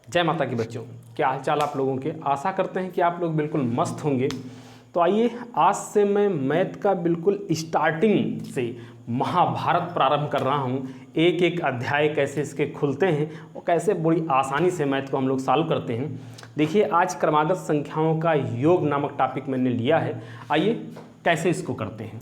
जय माता की बच्चों, क्या हाल चाल आप लोगों के। आशा करते हैं कि आप लोग बिल्कुल मस्त होंगे। तो आइए आज से मैं मैथ का बिल्कुल स्टार्टिंग से महाभारत प्रारंभ कर रहा हूँ। एक एक अध्याय कैसे इसके खुलते हैं और कैसे बड़ी आसानी से मैथ को हम लोग सॉल्व करते हैं। देखिए आज क्रमागत संख्याओं का योग नामक टॉपिक मैंने लिया है। आइए कैसे इसको करते हैं।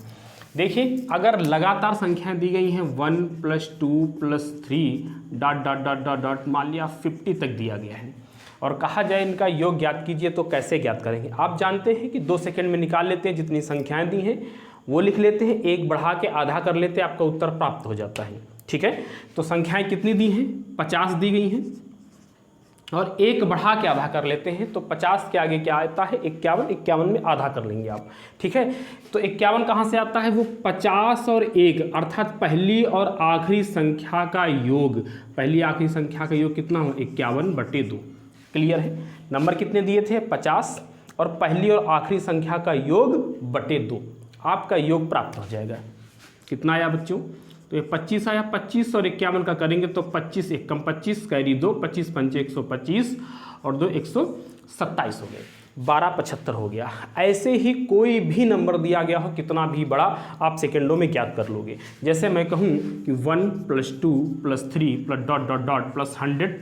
देखिए अगर लगातार संख्याएं दी गई हैं 1 + 2 + 3 dot dot dot dot dot मान लिया 50 तक दिया गया है और कहा जाए इनका योग ज्ञात कीजिए, तो कैसे ज्ञात करेंगे। आप जानते हैं कि 2 सेकंड में निकाल लेते हैं। जितनी संख्याएं दी हैं वो लिख लेते हैं, एक बढ़ा के आधा कर लेते हैं, आपका उत्तर प्राप्त हो जाता है। ठीक है, तो संख्याएं कितनी दी हैं, 50 दी गई हैं और एक बढ़ा के आधा कर लेते हैं। तो 50 के आगे क्या आता है 51, 51 में आधा कर लेंगे आप। ठीक है, तो 51 कहाँ से आता है, वो 50 और 1 अर्थात पहली और आखिरी संख्या का योग। पहली आखिरी संख्या का योग कितना हो, 51/2। क्लियर है। नंबर कितने दिए थे, 50 और पहली और आखिरी संख्या का योग बटे 2। आपका योग प्राप्त हो जाएगा। कितना आया बच्चों, तो ये 25 आया। 25 और 51 का करेंगे तो 25 एक कम 25 कैरी 2, 25 पंचे 125 और 2 127 हो गए, 1275 हो गया। ऐसे ही कोई भी नंबर दिया गया हो कितना भी बड़ा, आप सेकेंडों में ज्ञात कर लोगे। जैसे मैं कहूँ कि 1 + 2 + 3 + डॉट डॉट डॉट +100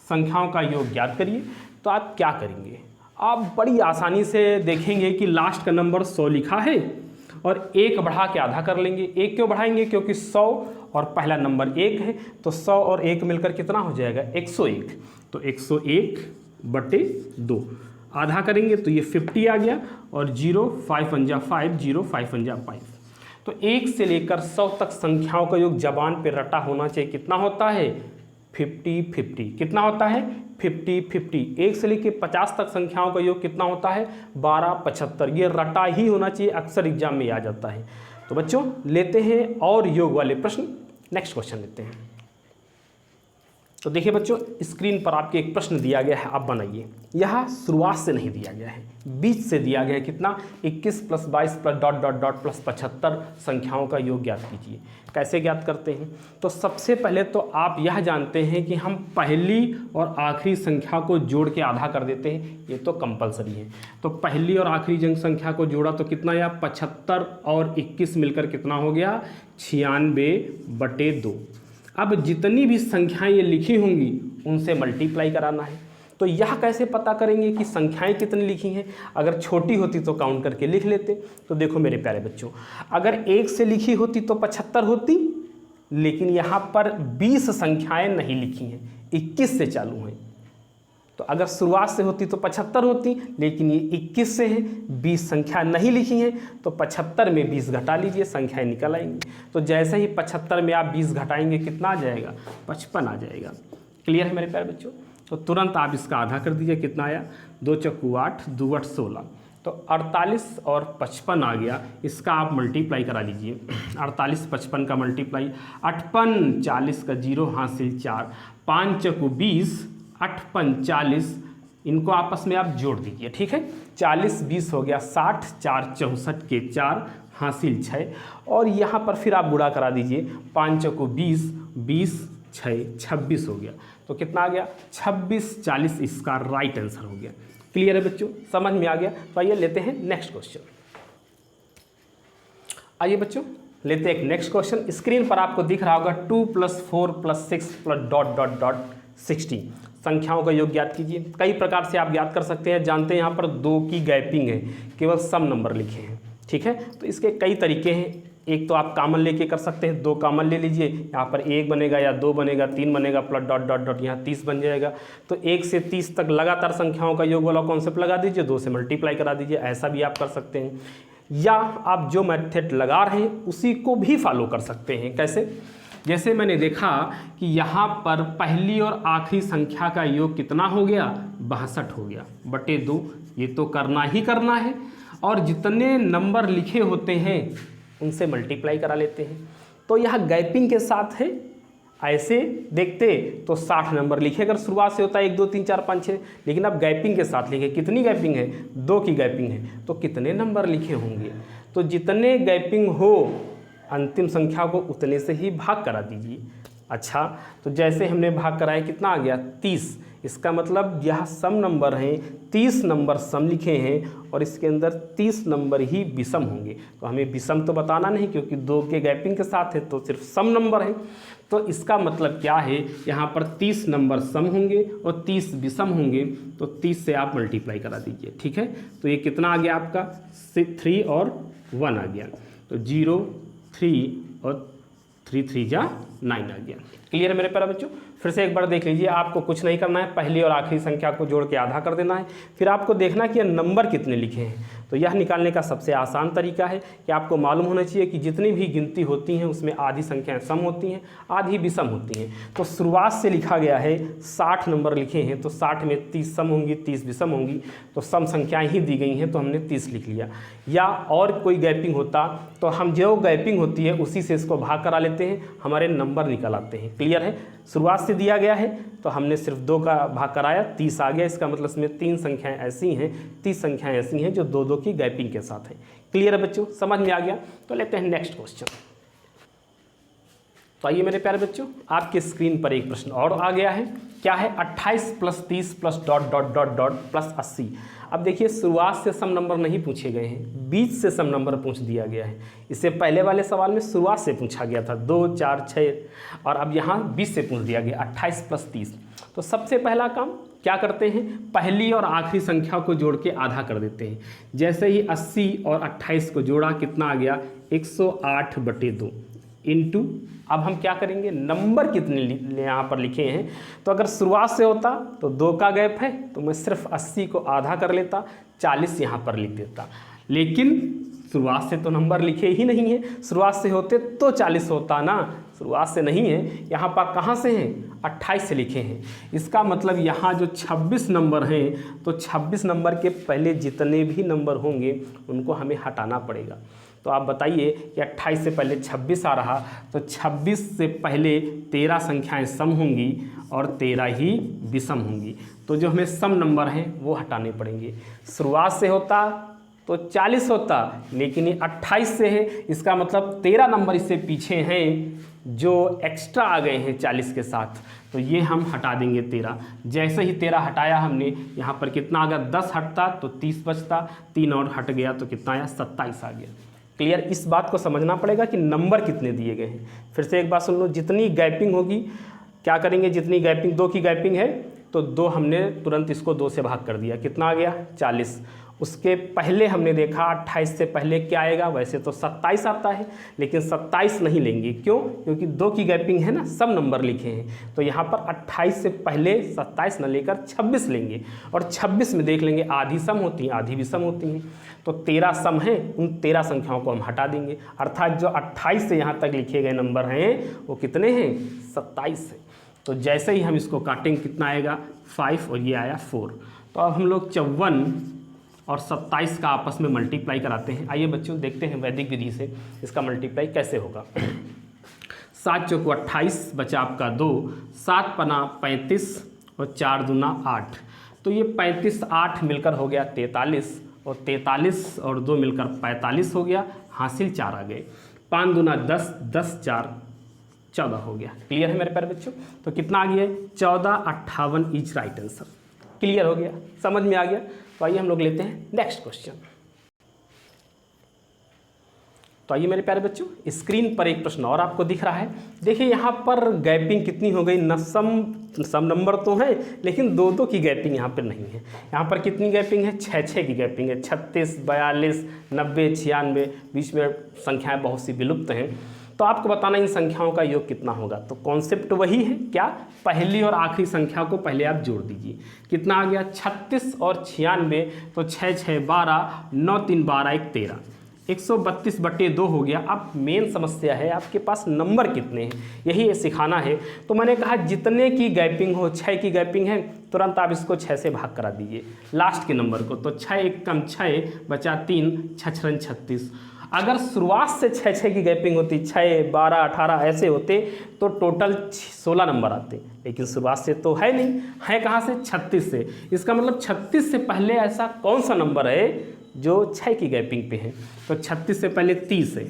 संख्याओं का योग ज्ञात करिए, तो आप क्या करेंगे, आप बड़ी आसानी से देखेंगे कि लास्ट का नंबर 100 लिखा है और एक बढ़ा के आधा कर लेंगे। एक क्यों बढ़ाएंगे, क्योंकि 100 और पहला नंबर 1 है, तो 100 और 1 मिलकर कितना हो जाएगा, 101। तो 101/2 आधा करेंगे तो ये 50 आ गया और 0 5 पंजा 5, 0 5 पंजा 5। तो 1 से लेकर 100 तक संख्याओं का योग जबान पे रटा होना चाहिए। कितना होता है, 50-50। कितना होता है, 50-50। 1 से लेकर 50 तक संख्याओं का योग कितना होता है, 1275। ये रटा ही होना चाहिए, अक्सर एग्जाम में आ जाता है। तो बच्चों लेते हैं और योग वाले प्रश्न। नेक्स्ट क्वेश्चन लेते हैं। तो देखिए बच्चों स्क्रीन पर आपके एक प्रश्न दिया गया है, आप बनाइए। यह शुरुआत से नहीं दिया गया है, बीच से दिया गया है। कितना, 21 + 22 + डॉट डॉट डॉट +75 संख्याओं का योग ज्ञात कीजिए। कैसे ज्ञात करते हैं, तो सबसे पहले तो आप यह जानते हैं कि हम पहली और आखिरी संख्या को जोड़ के आधा कर देते हैं, ये तो कंपलसरी है। तो पहली और आखिरी संख्या को जोड़ा तो कितना आया, 75 और 21 मिलकर कितना हो गया, 96/2। अब जितनी भी संख्याएं ये लिखी होंगी उनसे मल्टीप्लाई कराना है। तो यह कैसे पता करेंगे कि संख्याएं कितनी लिखी हैं। अगर छोटी होती तो काउंट करके लिख लेते। तो देखो मेरे प्यारे बच्चों, अगर 1 से लिखी होती तो 75 होती, लेकिन यहाँ पर 20 संख्याएं नहीं लिखी हैं, 21 से चालू हैं। तो अगर शुरुआत से होती तो 75 होती, लेकिन ये 21 से है, 20 संख्या नहीं लिखी हैं, तो 75 में 20 घटा लीजिए, संख्याएं निकल आएंगी। तो जैसे ही 75 में आप 20 घटाएंगे कितना आ जाएगा, 55 आ जाएगा। क्लियर है मेरे प्यारे बच्चों। तो तुरंत आप इसका आधा कर दीजिए। कितना आया, 2 × 8 2 × 8 16। तो 48 और 55 आ गया। इसका आप मल्टीप्लाई करा लीजिए। 48 55 का मल्टीप्लाई, 58 40 का 0 हासिल 4, 5 × 20 8 5 40। इनको आपस में आप जोड़ दीजिए। ठीक है, 40 20 हो गया 60, 4 64 के 4 हासिल 6। और यहाँ पर फिर आप गुणा करा दीजिए, 5 × 20 20 6 26 हो गया। तो कितना आ गया, 26 40। इसका राइट आंसर हो गया। क्लियर है बच्चों, समझ में आ गया। तो आइए लेते हैं नेक्स्ट क्वेश्चन। आइए बच्चों लेते हैं एक नेक्स्ट क्वेश्चन। स्क्रीन पर आपको दिख रहा होगा 2 + 4 + 6 + डॉट डॉट डॉट 16 संख्याओं का योग ज्ञात कीजिए। कई प्रकार से आप ज्ञात कर सकते हैं। जानते हैं यहाँ पर 2 की गैपिंग है, केवल सम नंबर लिखे हैं। ठीक है, तो इसके कई तरीके हैं। एक तो आप कॉमन लेके कर सकते हैं, 2 कॉमन ले लीजिए, यहाँ पर 1 बनेगा या 2 बनेगा, 3 बनेगा, प्लस डॉट डॉट डॉट यहाँ 30 बन जाएगा। तो 1 से 30 तक लगातार संख्याओं का योग वाला कॉन्सेप्ट लगा दीजिए, 2 से मल्टीप्लाई करा दीजिए। ऐसा भी आप कर सकते हैं, या आप जो मेथड लगा रहे हैं उसी को भी फॉलो कर सकते हैं। कैसे, जैसे मैंने देखा कि यहाँ पर पहली और आखिरी संख्या का योग कितना हो गया, 62 हो गया बटे 2। ये तो करना ही करना है, और जितने नंबर लिखे होते हैं उनसे मल्टीप्लाई करा लेते हैं। तो यह गैपिंग के साथ है। ऐसे देखते तो 60 नंबर लिखे, अगर शुरुआत से होता है 1 2 3 4 5 6, लेकिन अब गैपिंग के साथ लिखे। कितनी गैपिंग है, 2 की गैपिंग है, तो कितने नंबर लिखे होंगे। तो जितने गैपिंग हो अंतिम संख्या को उतने से ही भाग करा दीजिए। अच्छा, तो जैसे हमने भाग कराया कितना आ गया, 30। इसका मतलब यह सम नंबर हैं, 30 नंबर सम लिखे हैं और इसके अंदर 30 नंबर ही विषम होंगे। तो हमें विषम तो बताना नहीं क्योंकि 2 के गैपिंग के साथ है, तो सिर्फ सम नंबर है। तो इसका मतलब क्या है, यहाँ पर 30 नंबर सम होंगे और 30 विषम होंगे, तो 30 से आप मल्टीप्लाई करा दीजिए। ठीक है, तो ये कितना आ गया आपका 3 और 1 आ गया, तो 0 3 और 3 3 जा 9 आ गया। क्लियर है मेरे प्यारे बच्चों। फिर से एक बार देख लीजिए, आपको कुछ नहीं करना है, पहली और आखिरी संख्या को जोड़ के आधा कर देना है। फिर आपको देखना कि ये नंबर कितने लिखे हैं। तो यह निकालने का सबसे आसान तरीका है कि आपको मालूम होना चाहिए कि जितनी भी गिनती होती हैं उसमें आधी संख्याएं सम होती हैं, आधी विषम होती हैं। तो शुरुआत से लिखा गया है 60 नंबर लिखे हैं, तो 60 में 30 सम होंगी, 30 विषम होंगी, तो सम संख्याएँ ही दी गई हैं, तो हमने 30 लिख लिया। या और कोई गैपिंग होता तो हम जो गैपिंग होती है उसी से इसको भाग करा लेते हैं, हमारे नंबर निकल आते हैं। क्लियर है, शुरुआत से दिया गया है तो हमने सिर्फ 2 का भाग कराया, 30 आ गया। इसका मतलब इसमें 3 संख्याएं ऐसी हैं, 30 संख्याएं ऐसी हैं जो 2 2 की गैपिंग के साथ हैं। क्लियर है बच्चों, समझ में आ गया। तो लेते हैं नेक्स्ट क्वेश्चन। तो आइए मेरे प्यारे बच्चों, आपके स्क्रीन पर एक प्रश्न और आ गया है। क्या है, 28 + 30 + dot dot dot dot plus 80। अब देखिए, शुरुआत से सम नंबर नहीं पूछे गए हैं, बीच से सम नंबर पूछ दिया गया है। इससे पहले वाले सवाल में शुरुआत से पूछा गया था 2 4 6, और अब यहाँ 20 से पूछ दिया गया 28 + 30। तो सबसे पहला काम क्या करते हैं, पहली और आखिरी संख्या को जोड़ के आधा कर देते हैं। जैसे ही 80 और 28 को जोड़ा, कितना आ गया 108/2 इंटू, अब हम क्या करेंगे, नंबर कितने यहाँ पर लिखे हैं। तो अगर शुरुआत से होता तो 2 का गैप है, तो मैं सिर्फ 80 को आधा कर लेता, 40 यहाँ पर लिख देता। लेकिन शुरुआत से तो नंबर लिखे ही नहीं है, शुरुआत से होते तो 40 होता ना, शुरुआत से नहीं है। यहाँ पर कहाँ से हैं, 28 से लिखे हैं। इसका मतलब यहाँ जो 26 नंबर हैं, तो 26 नंबर के पहले जितने भी नंबर होंगे उनको हमें हटाना पड़ेगा। तो आप बताइए कि 28 से पहले 26 आ रहा, तो 26 से पहले 13 संख्याएं सम होंगी और 13 ही विषम होंगी। तो जो हमें सम नंबर हैं वो हटाने पड़ेंगे। शुरुआत से होता तो 40 होता, लेकिन ये 28 से है, इसका मतलब 13 नंबर इससे पीछे हैं जो एक्स्ट्रा आ गए हैं 40 के साथ, तो ये हम हटा देंगे 13। जैसे ही 13 हटाया हमने, यहाँ पर कितना आ गया, 10 हटता तो 30 बचता, 3 और हट गया तो कितना आया, 27 आ गया। क्लियर, इस बात को समझना पड़ेगा कि नंबर कितने दिए गए हैं। फिर से एक बात सुन लो, जितनी गैपिंग होगी क्या करेंगे, जितनी गैपिंग 2 की गैपिंग है तो 2 हमने तुरंत इसको 2 से भाग कर दिया, कितना आ गया 40। उसके पहले हमने देखा 28 से पहले क्या आएगा, वैसे तो 27 आता है, लेकिन 27 नहीं लेंगे। क्यों, क्योंकि 2 की गैपिंग है ना, सब नंबर लिखे हैं। तो यहाँ पर 28 से पहले 27 न लेकर 26 लेंगे, और 26 में देख लेंगे आधी सम होती हैं, आधी विषम होती हैं। तो 13 सम हैं, उन 13 संख्याओं को हम हटा देंगे, अर्थात जो 28 से यहाँ तक लिखे गए नंबर हैं वो कितने हैं, 27 है। तो जैसे ही हम इसको काटेंगे कितना आएगा 5 और ये आया 4। तो अब हम लोग 54 और 27 का आपस में मल्टीप्लाई कराते हैं। आइए बच्चों देखते हैं वैदिक विधि से इसका मल्टीप्लाई कैसे होगा। 7 चौको 28 बचा आपका 2, 7 पना 35 और 4 दूना 8। तो ये 35 8 मिलकर हो गया 43, और 43 और 2 मिलकर 45 हो गया, हासिल 4 आ गए। 5 दूना 10, 10 4 14 हो गया। क्लियर है मेरे प्यारे बच्चों। तो कितना आ गया, 1458 इज राइट आंसर। क्लियर हो गया, समझ में आ गया। तो आइए हम लोग लेते हैं नेक्स्ट क्वेश्चन। तो आइए मेरे प्यारे बच्चों, स्क्रीन पर एक प्रश्न और आपको दिख रहा है। देखिए यहाँ पर गैपिंग कितनी हो गई, न सम नंबर तो है, लेकिन 2 2 की गैपिंग यहाँ पर नहीं है। यहाँ पर कितनी गैपिंग है, 6 6 की गैपिंग है। 36 42 90 96, बीच में संख्याएं बहुत सी विलुप्त हैं। तो आपको बताना इन संख्याओं का योग कितना होगा। तो कॉन्सेप्ट वही है, क्या, पहली और आखिरी संख्या को पहले आप जोड़ दीजिए। कितना आ गया 36 और 96, तो 6 6 12, 9 3 12 1 13, 132/2 हो गया। अब मेन समस्या है आपके पास नंबर कितने हैं, यही सिखाना है। तो मैंने कहा जितने की गैपिंग हो, 6 की गैपिंग है, तुरंत आप इसको 6 से भाग करा दीजिए लास्ट के नंबर को। तो 6 1 कम 6 बचा 3, 6 6 36। अगर शुरुआत से 6 6 की गैपिंग होती, 6 12 18 ऐसे होते, तो टोटल 16 नंबर आते, लेकिन शुरुआत से तो है नहीं, है कहाँ से, 36 से। इसका मतलब 36 से पहले ऐसा कौन सा नंबर है जो 6 की गैपिंग पे है। तो 36 से पहले 30 है,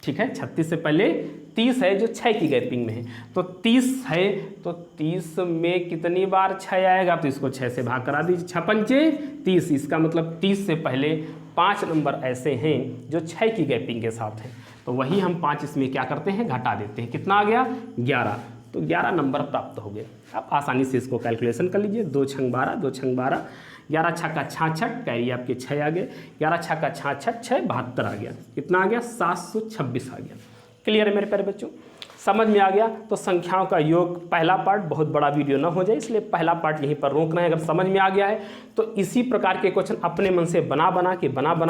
ठीक है, 36 से पहले 30 है जो 6 की गैपिंग में है, तो 30 है तो 30 में कितनी बार 6 आएगा, तो इसको 6 से भाग करा दीजिए, 6 पंचे 30, इसका मतलब 30 से पहले 5 नंबर ऐसे हैं जो 6 की गैपिंग के साथ हैं, तो वही हम 5 इसमें क्या करते हैं, घटा देते हैं। कितना आ गया 11, तो 11 नंबर प्राप्त हो गए। आप आसानी से इसको कैलकुलेशन कर लीजिए, 2 छंग 12, 2 छंग 12, 11 छक्का 66, कैरी आपके 6 आ गए, 11 छक्का 66, 6 72 आ गया, कितना आ गया 726 आ गया। क्लियर है मेरे प्यारे बच्चों, समझ में आ गया। तो संख्याओं का योग पहला पार्ट, बहुत बड़ा वीडियो ना हो जाए इसलिए पहला पार्ट यहीं पर रोकना है। अगर समझ में आ गया है तो इसी प्रकार के क्वेश्चन अपने मन से बना बना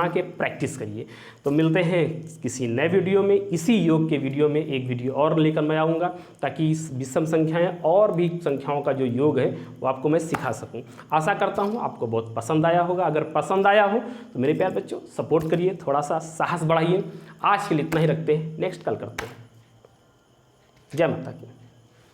के प्रैक्टिस करिए। तो मिलते हैं किसी नए वीडियो में, इसी योग के वीडियो में एक वीडियो और लेकर मैं आऊँगा, ताकि इस विषम संख्याएँ और भी संख्याओं का जो योग है वो आपको मैं सिखा सकूँ। आशा करता हूँ आपको बहुत पसंद आया होगा। अगर पसंद आया हो तो मेरे प्यारे बच्चों सपोर्ट करिए, थोड़ा सा साहस बढ़ाइए। आज के लिए इतना ही रखते हैं, नेक्स्ट कल करते हैं। जय माता की।